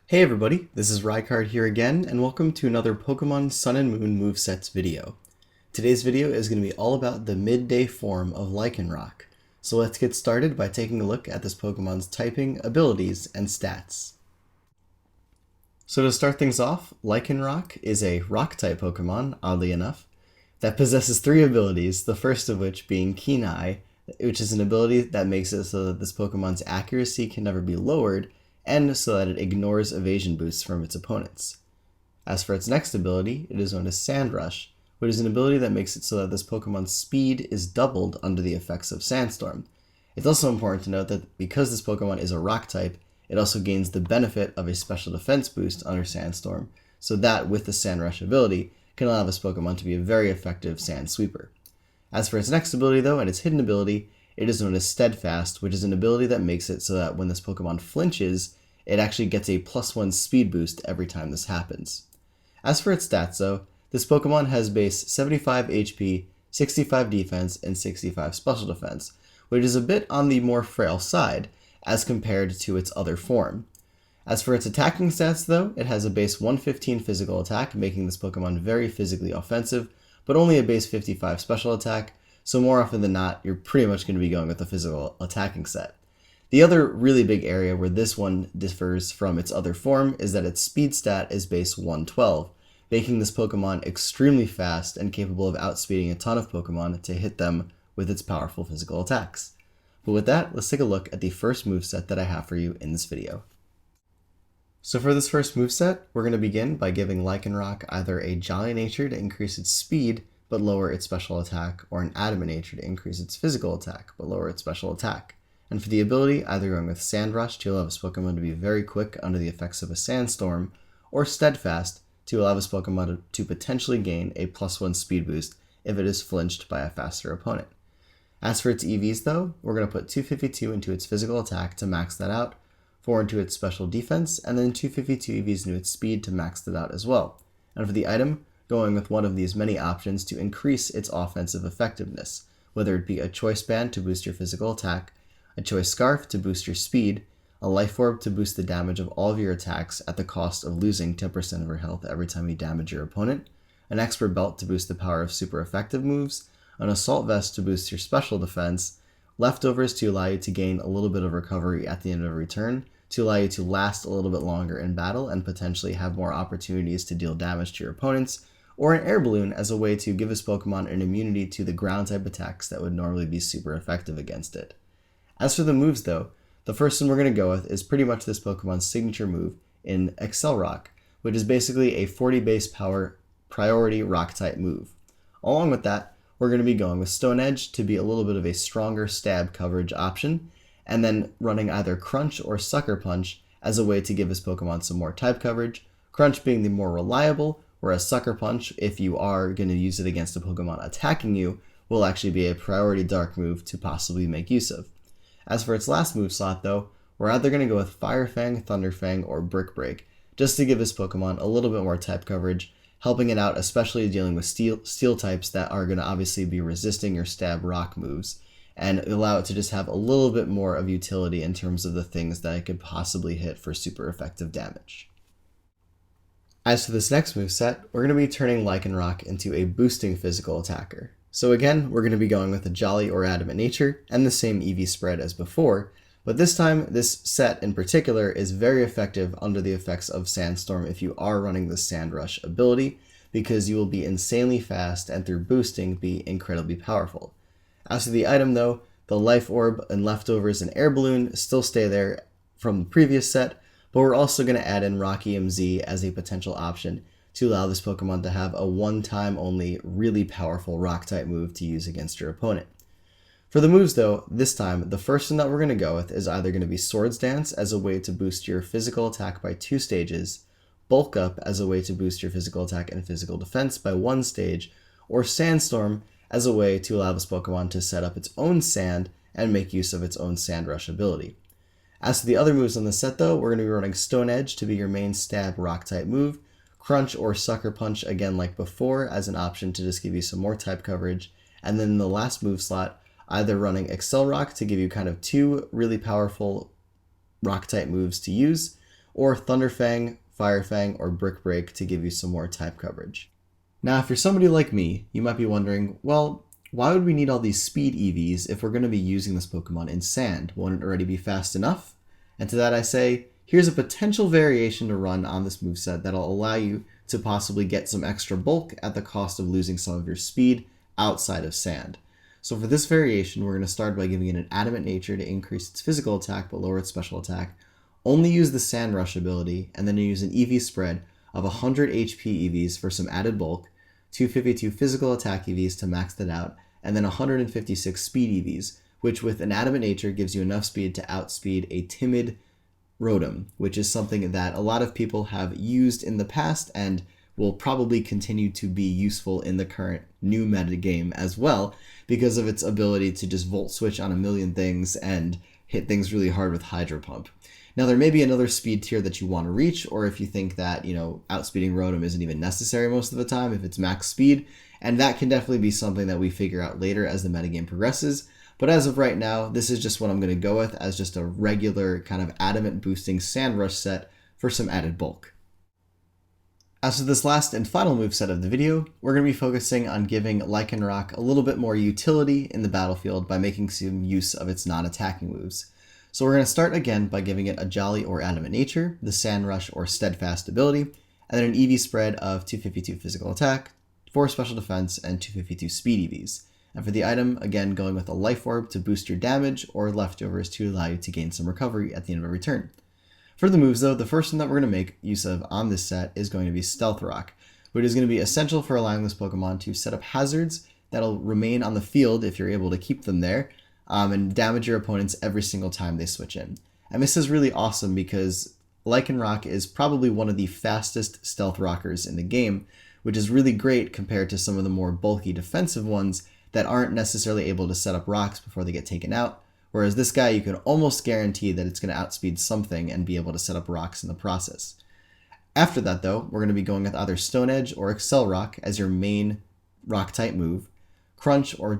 Hey everybody, this is Rycard here again, and welcome to another Pokemon Sun and Moon Movesets video. Today's video is going to be all about the Midday form of Lycanroc. So let's get started by taking a look at this Pokemon's typing, abilities, and stats. So to start things off, Lycanroc is a Rock-type Pokemon, oddly enough, that possesses three abilities, the first of which being Keen Eye, which is an ability that makes it so that this Pokemon's accuracy can never be lowered, and so that it ignores evasion boosts from its opponents. As for its next ability, it is known as Sand Rush, which is an ability that makes it so that this Pokemon's speed is doubled under the effects of Sandstorm. It's also important to note that because this Pokemon is a Rock type, it also gains the benefit of a special defense boost under Sandstorm, so that with the Sand Rush ability can allow this Pokemon to be a very effective Sand Sweeper. As for its next ability though, and its hidden ability, it is known as Steadfast, which is an ability that makes it so that when this Pokemon flinches, it actually gets a +1 speed boost every time this happens. As for its stats though, this Pokemon has base 75 HP, 65 defense, and 65 special defense, which is a bit on the more frail side as compared to its other form. As for its attacking stats though, it has a base 115 physical attack, making this Pokemon very physically offensive, but only a base 55 special attack, so more often than not, you're pretty much going to be going with the physical attacking set. The other really big area where this one differs from its other form is that its speed stat is base 112, making this Pokemon extremely fast and capable of outspeeding a ton of Pokemon to hit them with its powerful physical attacks. But with that, let's take a look at the first moveset that I have for you in this video. So for this first moveset, we're going to begin by giving Lycanroc either a Jolly Nature to increase its speed but lower its special attack, or an Adamant Nature to increase its physical attack but lower its special attack. And for the ability, either going with Sand Rush to allow this Pokemon to be very quick under the effects of a Sandstorm, or Steadfast to allow this Pokemon to potentially gain a +1 speed boost if it is flinched by a faster opponent. As for its EVs though, we're going to put 252 into its physical attack to max that out, 4 into its special defense, and then 252 EVs into its speed to max that out as well. And for the item, going with one of these many options to increase its offensive effectiveness, whether it be a Choice Band to boost your physical attack, a Choice Scarf to boost your speed, a Life Orb to boost the damage of all of your attacks at the cost of losing 10% of your health every time you damage your opponent, an Expert Belt to boost the power of super effective moves, an Assault Vest to boost your special defense, Leftovers to allow you to gain a little bit of recovery at the end of a return, to allow you to last a little bit longer in battle and potentially have more opportunities to deal damage to your opponents, or an Air Balloon as a way to give this Pokemon an immunity to the ground type attacks that would normally be super effective against it. As for the moves though, the first one we're going to go with is pretty much this Pokemon's signature move in Accelerock, which is basically a 40 base power priority rock type move. Along with that, we're going to be going with Stone Edge to be a little bit of a stronger stab coverage option, and then running either Crunch or Sucker Punch as a way to give this Pokemon some more type coverage, Crunch being the more reliable, whereas Sucker Punch, if you are going to use it against a Pokemon attacking you, will actually be a priority dark move to possibly make use of. As for its last move slot though, we're either going to go with Fire Fang, Thunder Fang, or Brick Break, just to give this Pokemon a little bit more type coverage, helping it out especially dealing with steel types that are going to obviously be resisting your stab rock moves, and allow it to just have a little bit more of utility in terms of the things that it could possibly hit for super effective damage. As for this next moveset, we're going to be turning Lycanroc into a boosting physical attacker. So again, we're going to be going with a Jolly or Adamant Nature and the same EV spread as before, but this time this set in particular is very effective under the effects of Sandstorm if you are running the Sand Rush ability, because you will be insanely fast and through boosting be incredibly powerful. As for the item though, the Life Orb and Leftovers and Air Balloon still stay there from the previous set, but we're also going to add in Rock EMZ as a potential option to allow this Pokemon to have a one-time only really powerful Rock-type move to use against your opponent. For the moves though, this time, the first one that we're going to go with is either going to be Swords Dance as a way to boost your physical attack by 2 stages, Bulk Up as a way to boost your physical attack and physical defense by 1 stage, or Sandstorm as a way to allow this Pokemon to set up its own sand and make use of its own Sand Rush ability. As for the other moves on the set though, we're going to be running Stone Edge to be your main stab rock type move, Crunch or Sucker Punch again like before as an option to just give you some more type coverage, and then the last move slot, either running Accelerock to give you kind of 2 really powerful rock type moves to use, or Thunderfang, Firefang, or Brick Break to give you some more type coverage. Now, if you're somebody like me, you might be wondering, well, why would we need all these speed EVs if we're going to be using this Pokemon in sand? Won't it already be fast enough? And to that I say, here's a potential variation to run on this moveset that'll allow you to possibly get some extra bulk at the cost of losing some of your speed outside of sand. So for this variation, we're going to start by giving it an Adamant Nature to increase its physical attack but lower its special attack. Only use the Sand Rush ability, and then use an EV spread of 100 HP EVs for some added bulk, 252 physical attack EVs to max that out, and then 156 speed EVs, which with an Adamant Nature gives you enough speed to outspeed a timid Rotom, which is something that a lot of people have used in the past and will probably continue to be useful in the current new meta game as well, because of its ability to just volt switch on a million things and hit things really hard with Hydro Pump. Now, there may be another speed tier that you want to reach, or if you think that, outspeeding Rotom isn't even necessary most of the time, if it's max speed, and that can definitely be something that we figure out later as the metagame progresses. But as of right now, this is just what I'm going to go with as just a regular kind of adamant boosting Sand Rush set for some added bulk. As for this last and final moveset of the video, we're going to be focusing on giving Lycanroc a little bit more utility in the battlefield by making some use of its non-attacking moves. So we're going to start again by giving it a Jolly or Adamant Nature, the Sand Rush or Steadfast ability, and then an EV spread of 252 physical attack, 4 special defense, and 252 speed EVs. And for the item, again going with a Life Orb to boost your damage, or leftovers to allow you to gain some recovery at the end of every turn. For the moves though, the first one that we're going to make use of on this set is going to be Stealth Rock, which is going to be essential for allowing this Pokemon to set up hazards that'll remain on the field if you're able to keep them there, and damage your opponents every single time they switch in. And this is really awesome because Lycanroc is probably one of the fastest stealth rockers in the game, which is really great compared to some of the more bulky defensive ones that aren't necessarily able to set up rocks before they get taken out, whereas this guy you can almost guarantee that it's going to outspeed something and be able to set up rocks in the process. After that though, we're going to be going with either Stone Edge or Excel Rock as your main rock type move, Crunch or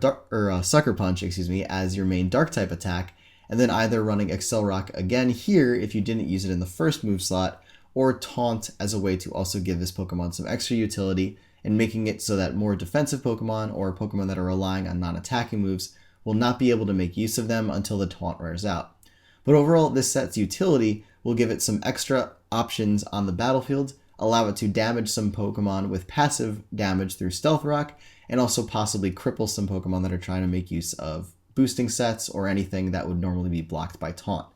Sucker Punch, as your main dark type attack, and then either running Excel Rock again here if you didn't use it in the first move slot, or Taunt as a way to also give this Pokemon some extra utility and making it so that more defensive Pokemon or Pokemon that are relying on non-attacking moves will not be able to make use of them until the Taunt wears out. But overall, this set's utility will give it some extra options on the battlefield, allow it to damage some Pokemon with passive damage through Stealth Rock, and also possibly cripple some Pokemon that are trying to make use of boosting sets or anything that would normally be blocked by Taunt.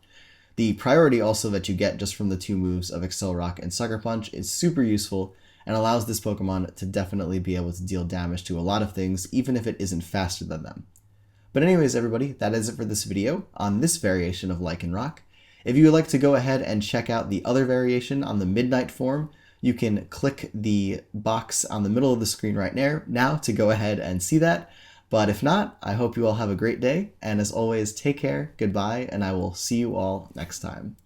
The priority also that you get just from the two moves of Excel Rock and Sucker Punch is super useful and allows this Pokemon to definitely be able to deal damage to a lot of things, even if it isn't faster than them. But anyways, everybody, that is it for this video on this variation of Lycanroc. If you would like to go ahead and check out the other variation on the Midnight form, you can click the box on the middle of the screen right now to go ahead and see that. But if not, I hope you all have a great day, and as always, take care, goodbye, and I will see you all next time.